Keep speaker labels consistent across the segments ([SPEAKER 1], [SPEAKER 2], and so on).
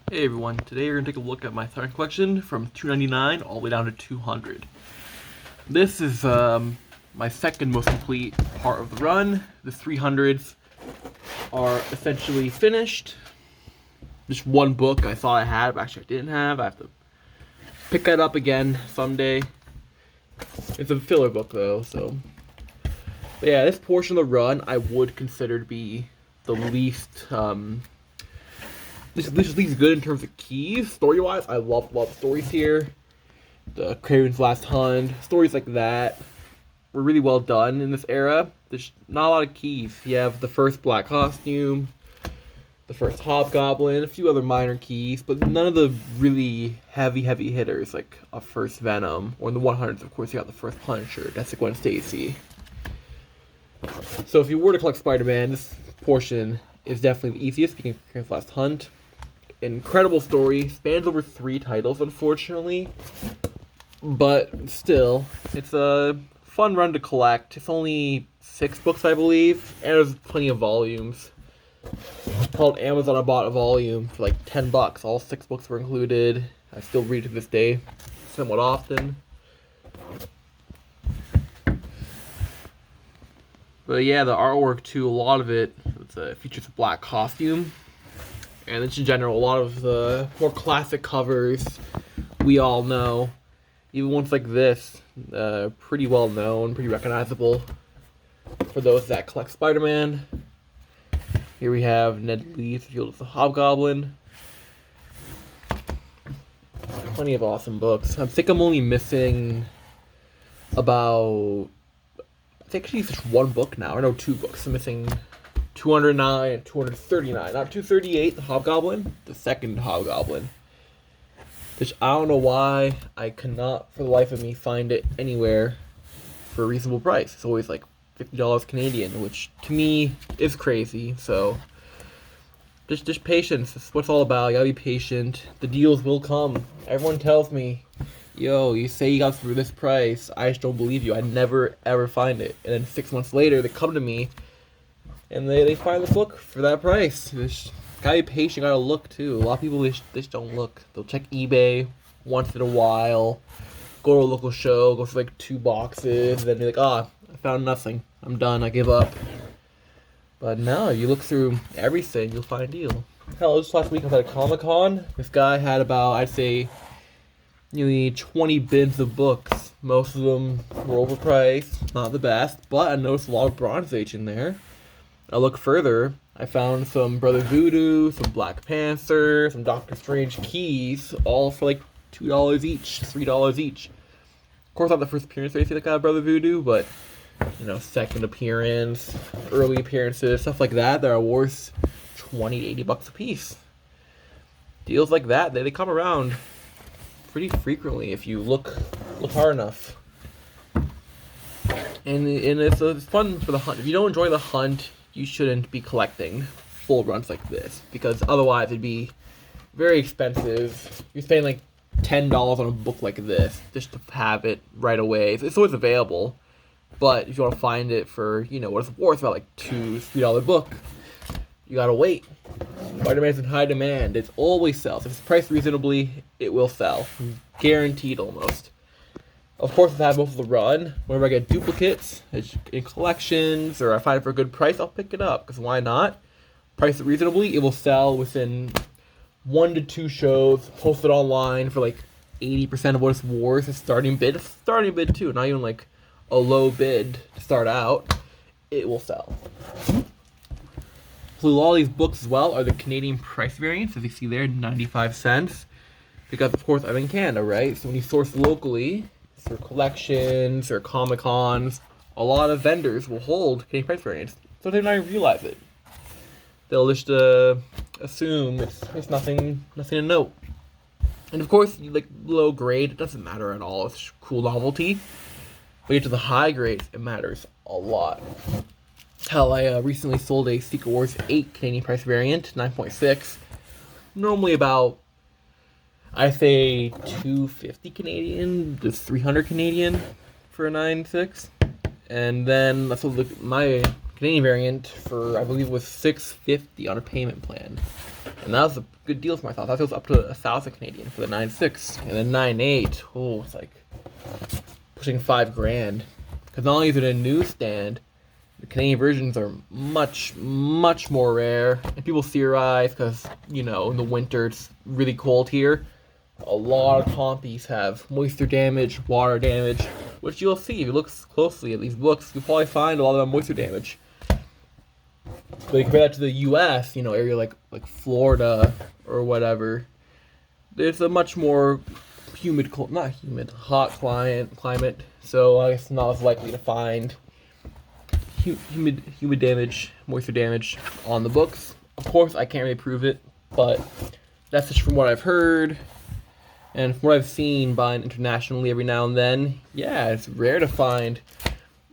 [SPEAKER 1] Hey everyone, today we're going to take a look at my Thorn collection from $2.99 all the way down to $200. This is my second most complete part of the run. The 300s are essentially finished. Just one book I thought I had, but actually I didn't have. I have to pick that up again someday. It's a filler book though, so. But yeah, this portion of the run I would consider to be the least This is least good in terms of keys. Story-wise, I love the stories here. The Craven's Last Hunt, stories like that were really well done in this era. There's not a lot of keys. You have the first Black Costume, the first Hobgoblin, a few other minor keys, but none of the really heavy hitters like a first Venom, or in the 100s, of course, you got the first Punisher. That's Gwen Stacy. So if you were to collect Spider-Man, this portion is definitely the easiest. Speaking of Craven's Last Hunt. Incredible story, spans over 3 titles, unfortunately, but still, it's a fun run to collect. It's only 6 books, I believe, and there's plenty of volumes. Called Amazon, I bought a volume for like $10. All 6 books were included. I still read to this day, somewhat often. But yeah, the artwork too, a lot of it features a black costume. And in general, a lot of the more classic covers we all know, even ones like this, pretty well known, pretty recognizable for those that collect Spider-Man. Here we have Ned Lee's Field of the Hobgoblin. Plenty of awesome books. I think I'm only missing about, I think actually just one book now, or no, 2 books. I'm missing 209 and 239. Not 238, the Hobgoblin, the second Hobgoblin. Which I don't know why I cannot, for the life of me, find it anywhere for a reasonable price. It's always like $50 Canadian, which to me is crazy. So just patience. That's what it's all about. You gotta be patient. The deals will come. Everyone tells me, yo, you say you got it for this price. I just don't believe you. I never ever find it. And then 6 months later, they come to me and they find this book for that price. Just gotta be patient, gotta look too. A lot of people, they just don't look. They'll check eBay once in a while, go to a local show, go for like 2 boxes, and then be like, I found nothing. I'm done, I give up. But no, you look through everything, you'll find a deal. Hell, just last week I was at a Comic-Con. This guy had about, I'd say, nearly 20 bins of books. Most of them were overpriced, not the best, but I noticed a lot of Bronze Age in there. I look further, I found some Brother Voodoo, some Black Panther, some Doctor Strange keys, all for like $2 each, $3 each. Of course, not the first appearance I see that got Brother Voodoo, but, second appearance, early appearances, stuff like that are worth $20 to $80 a piece. Deals like that, they come around pretty frequently if you look hard enough. And it's fun for the hunt. If you don't enjoy the hunt, you shouldn't be collecting full runs like this, because otherwise it'd be very expensive. You're spending like $10 on a book like this just to have it right away. It's always available, but if you want to find it for what it's worth, about like $2-3 book, you gotta wait. Spider-Man's in high demand. It always sells. If it's priced reasonably, it will sell, guaranteed almost. Of course, if I have most of the run, whenever I get duplicates in collections, or I find it for a good price, I'll pick it up, because why not? Price it reasonably, it will sell within 1 to 2 shows, posted online for like 80% of what it's worth. It's starting bid too, not even like a low bid to start out. It will sell. So a lot of these books as well are the Canadian price variants, as you see there, 95 cents. Because of course I'm in Canada, right? So when you source locally, through collections or Comic-Cons, a lot of vendors will hold Canadian price variants, so they don't even realize it. They'll just assume it's nothing to note. And of course, like low grade, it doesn't matter at all. It's cool novelty. But you get to the high grades, it matters a lot. Hell, I recently sold a Secret Wars 8 Canadian price variant, 9.6. Normally about, I say, $250 Canadian, just $300 Canadian for a 9.6. And then I sold my Canadian variant for, I believe it was $650 on a payment plan. And that was a good deal for myself. That was up to 1,000 Canadian for the 9.6. And then 9.8, oh, it's like pushing $5,000. Because not only is it a newsstand, the Canadian versions are much, much more rare. And people theorize because, you know, in the winter it's really cold here. A lot of copies have moisture damage, water damage, which you'll see if you look closely at these books. You'll probably find a lot of them moisture damage. But you compare that to the U.S., you know, area like Florida or whatever, there's a much more hot climate. So I guess not as likely to find humid damage, moisture damage on the books. Of course, I can't really prove it, but that's just from what I've heard and from what I've seen buying internationally every now and then. Yeah, it's rare to find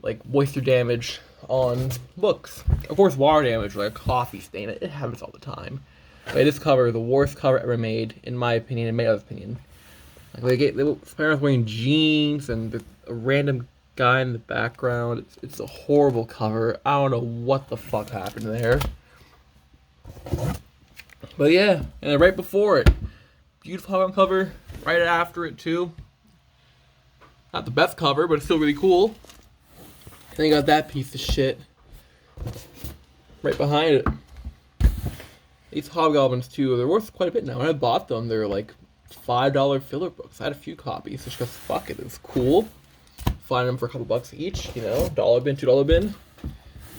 [SPEAKER 1] like moisture damage on books. Of course, water damage, like a coffee stain, it happens all the time. But this cover, the worst cover ever made, in my opinion, in Mayo's opinion. Like Spiderman's wearing jeans and a random guy in the background. It's a horrible cover. I don't know what the fuck happened there. But yeah, and right before it, beautiful hardcover cover. Right after it too. Not the best cover, but it's still really cool. And then you got that piece of shit right behind it. These Hobgoblins too, they're worth quite a bit now. When I bought them, they're like $5 filler books. I had a few copies just because fuck it, was cool. Find them for a couple bucks each, you know, $1 bin, $2 bin.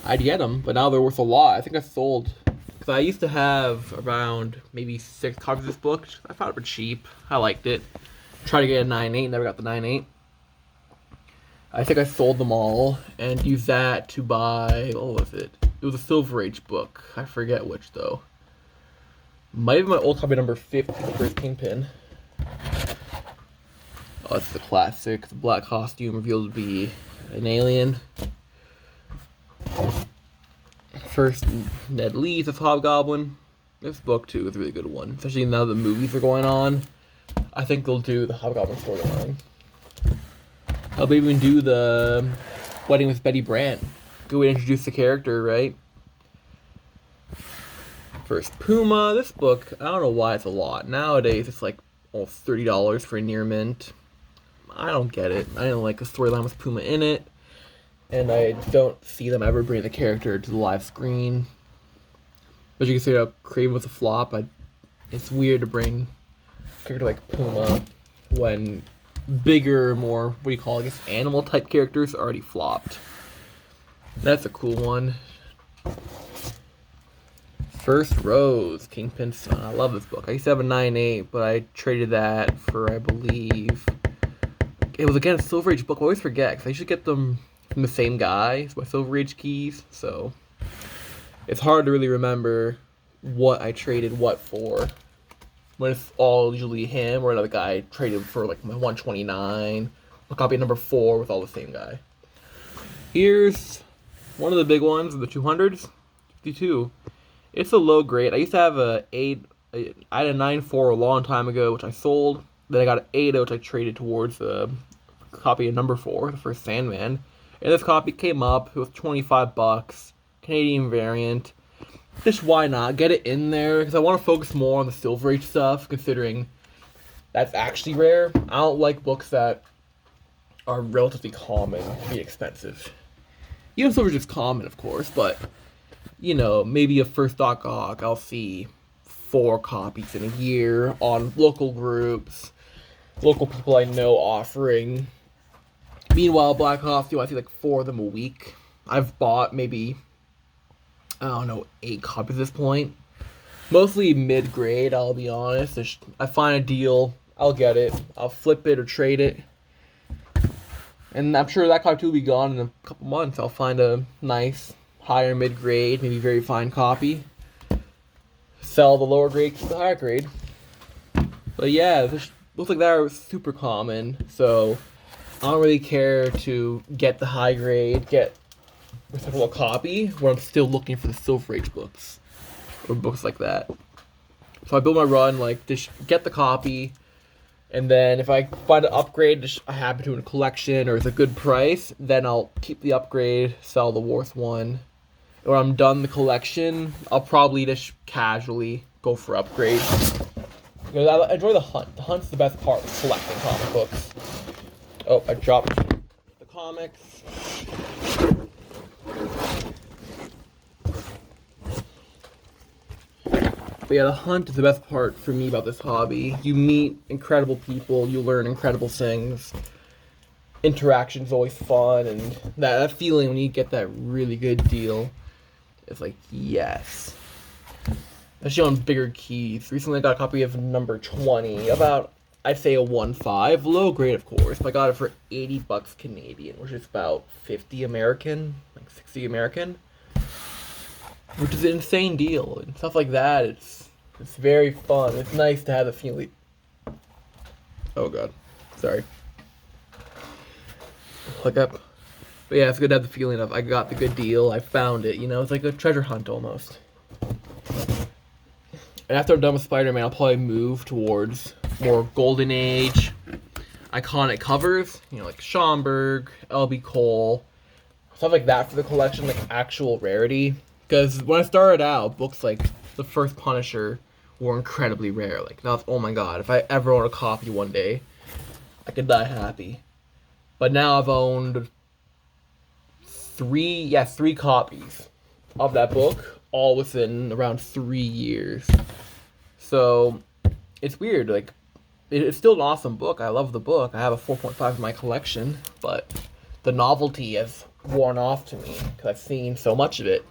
[SPEAKER 1] I'd get them, but now they're worth a lot. I think I sold, because I used to have around maybe 6 copies of this book. I found it for cheap. I liked it. Tried to get a 9.8, never got the 9.8. I think I sold them all and used that to buy, what was it? It was a Silver Age book. I forget which though. Might have been my old copy number 50, the first Kingpin. Oh, it's the classic. The black costume revealed to be an alien. First, Ned Lee's as Hobgoblin. This book too is a really good one, especially now the movies are going on. I think they'll do the Hobgoblin storyline. I'll even do the Wedding with Betty Brant. Good way to introduce the character, right? First, Puma. This book, I don't know why it's a lot. Nowadays, it's like almost $30 for a near mint. I don't get it. I don't like a storyline with Puma in it. And I don't see them ever bring the character to the live screen. But you can say Kraven was a flop. It's weird to bring a character like Puma when bigger, more, what do you call it, I guess, animal type characters already flopped. That's a cool one. First Rose, Kingpin's Son. I love this book. I used to have a 9.8, but I traded that for, I believe, it was again a Silver Age book. I always forget because I usually get them from the same guy. It's my Silver Age keys, so it's hard to really remember what I traded what for. When it's all usually him or another guy traded for like my 129, a copy number 4 with all the same guy. Here's one of the big ones, the 200s, 52. It's a low grade. I used to have I had a 9.4 a long time ago, which I sold. Then I got an 8, which I traded towards a copy of number 4, the first Sandman. And this copy came up. It was $25, Canadian variant. Just why not get it in there? Because I want to focus more on the Silver Age stuff, considering that's actually rare. I don't like books that are relatively common to be expensive. Even Silver Age is common, of course, but you know, maybe a first .gog, I'll see 4 copies in a year on local groups, local people I know offering. Meanwhile, Black Ops, I see like 4 of them a week. I've bought maybe, I don't know, 8 copies at this point. Mostly mid-grade, I'll be honest. I find a deal, I'll get it. I'll flip it or trade it. And I'm sure that copy will be gone in a couple months. I'll find a nice, higher mid-grade, maybe very fine copy. Sell the lower grade, keep the higher grade. But yeah, this looks like that are super common. So I don't really care to get the high grade, get a several copy, where I'm still looking for the Silver Age books. Or books like that. So I build my run, like, just get the copy. And then if I find an upgrade I happen to in a collection or it's a good price, then I'll keep the upgrade, sell the worst one. When I'm done the collection, I'll probably just casually go for upgrades. Because I enjoy the hunt. The hunt's the best part of collecting comic books. Oh, I dropped the comics. But yeah, the hunt is the best part for me about this hobby. You meet incredible people, you learn incredible things. Interaction's always fun, and that feeling when you get that really good deal, it's like, yes. Especially on bigger keys. Recently I got a copy of number 20, about, I'd say a 1.5, low grade of course, but I got it for $80 Canadian, which is about 50 American, like 60 American. Which is an insane deal, and stuff like that, it's very fun. It's nice to have the feeling. Oh god, sorry. Look up. But yeah, it's good to have the feeling of I got the good deal, I found it, you know, it's like a treasure hunt almost. And after I'm done with Spider-Man, I'll probably move towards more Golden Age, iconic covers, you know, like Schomburg, L.B. Cole, stuff like that for the collection, like actual rarity. Because when I started out, books like the first Punisher were incredibly rare. Like, now, oh my god, if I ever own a copy one day, I could die happy. But now I've owned three copies of that book, all within around 3 years. So, it's weird, like, it's still an awesome book. I love the book. I have a 4.5 in my collection, but the novelty has worn off to me, because I've seen so much of it.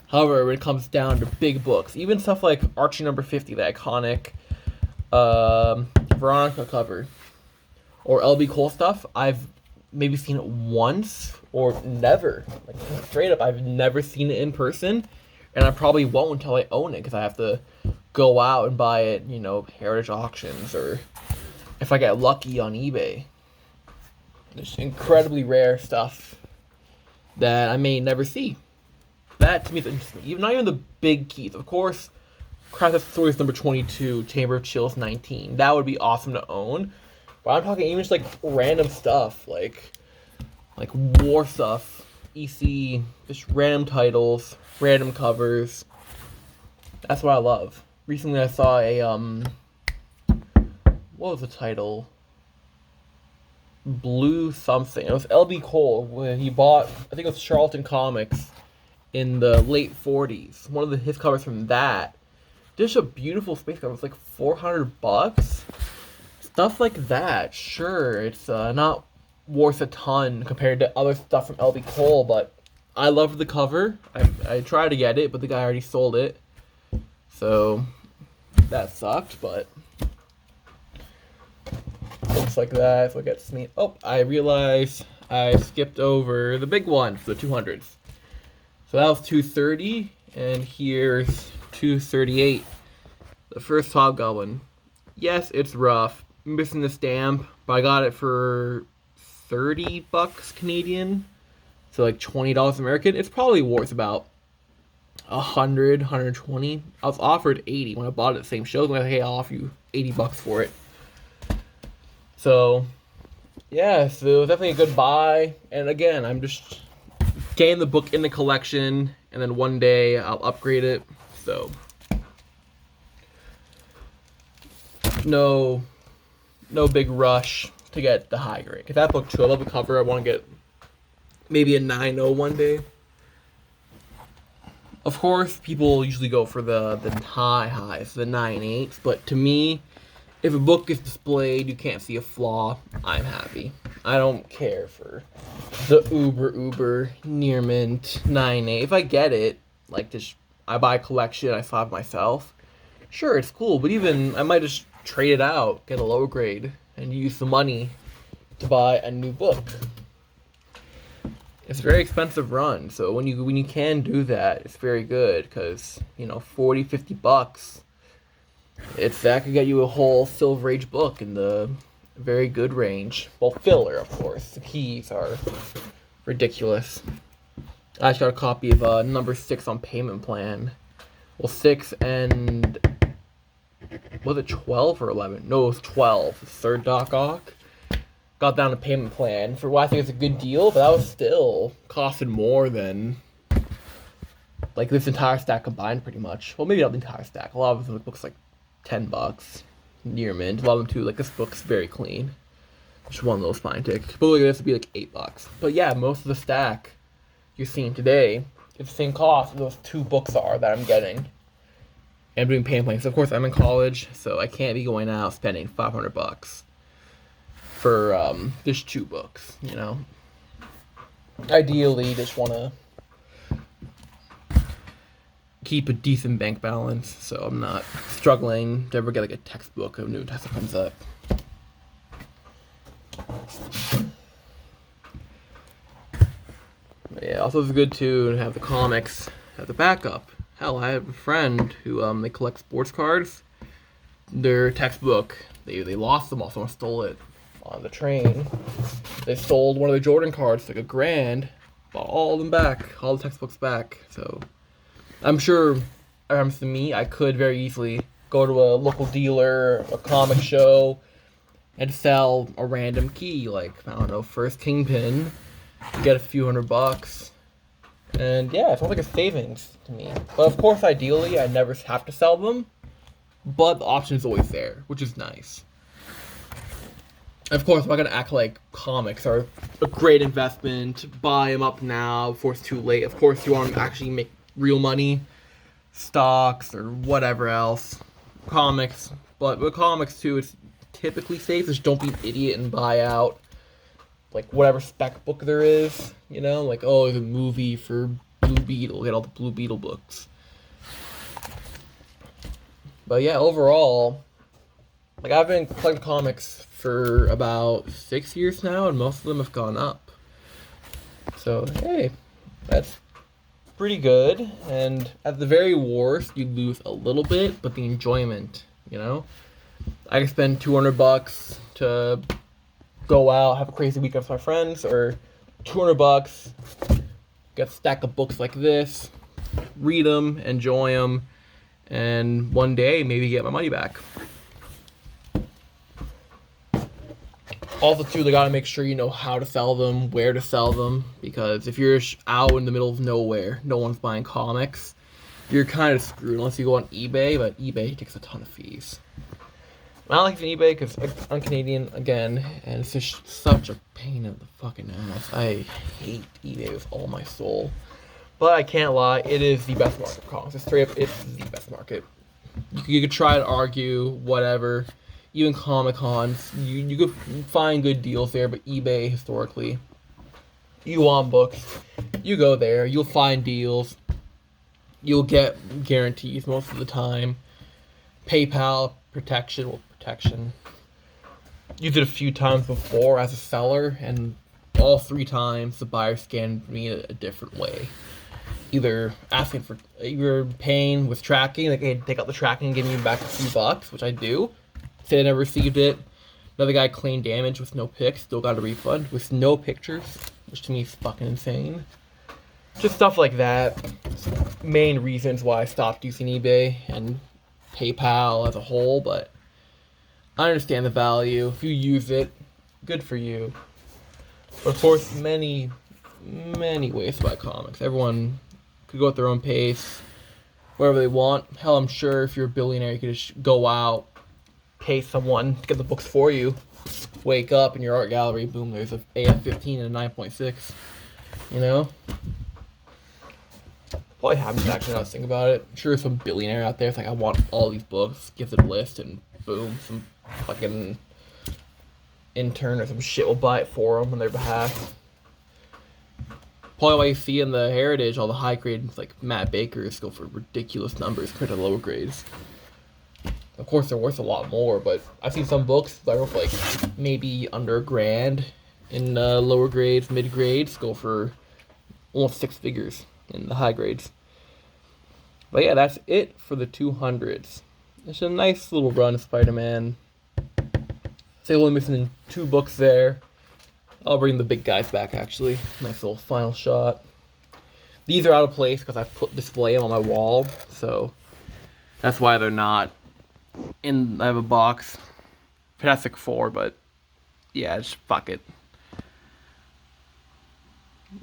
[SPEAKER 1] However, when it comes down to big books, even stuff like Archie number 50, the iconic Veronica cover, or L.B. Cole stuff, I've maybe seen it once or never. Like, straight up, I've never seen it in person, and I probably won't until I own it, because I have to go out and buy it, you know, heritage auctions, or if I get lucky on eBay. There's incredibly rare stuff that I may never see. That to me is interesting. Even not even the big keys. Of course, Crisis Stories number 22, Chamber of Chills 19. That would be awesome to own. But I'm talking even just like random stuff, like war stuff, EC, just random titles, random covers. That's what I love. Recently I saw a what was the title? Blue something. It was L.B. Cole when he bought, I think it was Charlton Comics in the late 40s. One of his covers from that. Just a beautiful space cover. It's like $400. Stuff like that. Sure, it's not worth a ton compared to other stuff from L.B. Cole, but I love the cover. I tried to get it, but the guy already sold it. So that sucked, but looks like that. So it gets me. Oh, I realized I skipped over the big one for the 200s. So that was 230, and here's 238. The first Hobgoblin. Yes, it's rough. Missing the stamp, but I got it for $30 Canadian. So like $20 American. It's probably worth about 100, 120. I was offered 80 when I bought it at the same show. I'm like, hey, I'll offer you $80 for it. So, yeah, so it was definitely a good buy. And again, I'm just getting the book in the collection, and then one day I'll upgrade it. So, no big rush to get the high grade. If that book too, I love the cover. I want to get maybe a 9.0 one day. Of course, people usually go for the highs, the 9.8s, but to me, if a book is displayed, you can't see a flaw, I'm happy. I don't care for the uber near mint 9.8. If I get it, like just I buy a collection, I slap myself, sure, it's cool, but even I might just trade it out, get a lower grade, and use the money to buy a new book. It's a very expensive run, so when you can do that, it's very good, because, you know, $40-$50, that could get you a whole Silver Age book in the very good range. Well, filler, of course. The keys are ridiculous. I just got a copy of number 6 on payment plan. Well, 6 and was it 12 or 11? No, it was 12. The third Doc Ock. Got down to payment plan for what I think is a good deal, but that was still costing more than Like this entire stack combined, pretty much. Well, maybe not the entire stack. A lot of the books like $10 near mint. A lot of them too. Like this book's very clean. Just one little spine tick. But look at this, would be like $8. But yeah, most of the stack you're seeing today is the same cost as those 2 books are that I'm getting. And I'm doing pain plans. Of course, I'm in college, so I can't be going out spending $500 for just 2 books. You know, ideally, just want to keep a decent bank balance, so I'm not struggling to ever get like a textbook of new test that comes up. But yeah, also it's good to have the comics as a backup. Hell, I have a friend who they collect sports cards. Their textbook, they lost them all. Someone stole it on the train. They sold one of the Jordan cards for like $1,000. Bought all of them back, all the textbooks back. So I'm sure, if it comes to me, I could very easily go to a local dealer, a comic show, and sell a random key, like, I don't know, First Kingpin, get a few $100. And yeah, it sounds like a savings to me. But of course, ideally, I never have to sell them, but the option is always there, which is nice. Of course, I'm not going to act like comics are a great investment, buy them up now before it's too late. Of course, you want to actually make real money, stocks or whatever else, comics. But with comics too, it's typically safe. Just don't be an idiot and buy out like whatever spec book there is. You know, like, oh, there's a movie for Blue Beetle. Get all the Blue Beetle books. But yeah, overall, like I've been collecting comics for about 6 years now, and most of them have gone up. So hey, that's pretty good. And at the very worst, you lose a little bit, but the enjoyment, you know, I can spend $200 to go out, have a crazy weekend with my friends, or $200, get a stack of books like this, read them, enjoy them, and one day maybe get my money back. Also, too, they gotta make sure you know how to sell them, where to sell them, because if you're out in the middle of nowhere, no one's buying comics, you're kind of screwed unless you go on eBay, but eBay takes a ton of fees. I don't like eBay because I'm Canadian again, and it's just such a pain in the fucking ass. I hate eBay with all my soul. But I can't lie, it is the best market for comics. It's straight up, it's the best market. You could try to argue, whatever. Even Comic Cons, you could find good deals there, but eBay historically, you want books, you go there, you'll find deals, you'll get guarantees most of the time. PayPal protection. Used it a few times before as a seller, and all 3 times the buyer scanned me a different way. Either paying with tracking, like, hey, take out the tracking and give me back a few bucks, which I do. Say I never received it. Another guy claimed damage with no pics, still got a refund with no pictures, which to me is fucking insane. Just stuff like that. Main reasons why I stopped using eBay and PayPal as a whole, but I understand the value. If you use it, good for you. But of course, many ways to buy comics. Everyone could go at their own pace, wherever they want. Hell, I'm sure if you're a billionaire, you could just go out, pay someone to get the books for you. Wake up in your art gallery, boom, there's a AF-15 and a 9.6. You know? Probably haven't actually now to think about it. I'm sure some billionaire out there is like, I want all these books, gives it a list, and boom, some fucking intern or some shit will buy it for them on their behalf. Probably why you see in the Heritage all the high grades like Matt Baker's go for ridiculous numbers compared to the lower grades. Of course, they're worth a lot more, but I've seen some books that are worth like maybe under $1,000 in lower grades, mid grades, go for almost 6 figures in the high grades. But yeah, that's it for the 200s. It's a nice little run of Spider-Man. Say only missing 2 books there. I'll bring the big guys back, actually. Nice little final shot. These are out of place because I've display them on my wall, so that's why they're not in. I have a box. Fantastic Four, but yeah, just fuck it.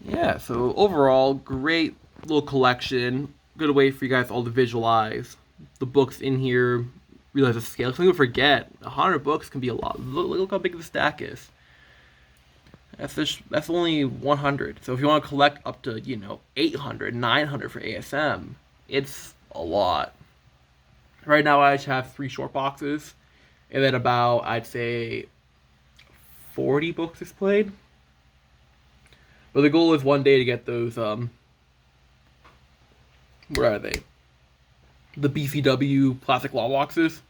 [SPEAKER 1] Yeah, so overall, great little collection. good way for you guys all to visualize the books in here, realize the scale. Because people forget, 100 books can be a lot. Look how big the stack is. That's only 100. So if you want to collect up to 800, 900 for ASM, it's a lot. Right now I just have 3 short boxes, and then about, I'd say, 40 books displayed. But the goal is one day to get those, where are they? The BCW plastic wall boxes.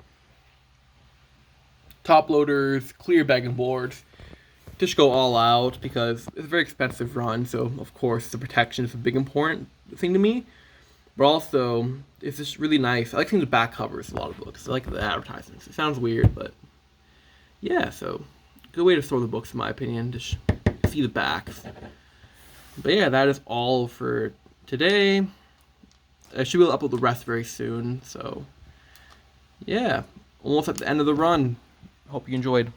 [SPEAKER 1] Top loaders, clear bagging boards. Just go all out because it's a very expensive run, so of course the protection is a big important thing to me. But also, it's just really nice. I like seeing the back covers of a lot of books. I like the advertisements. It sounds weird, but yeah, so good way to store the books in my opinion. Just see the backs. But yeah, that is all for today. I should be able to upload the rest very soon, so yeah, almost at the end of the run. Hope you enjoyed.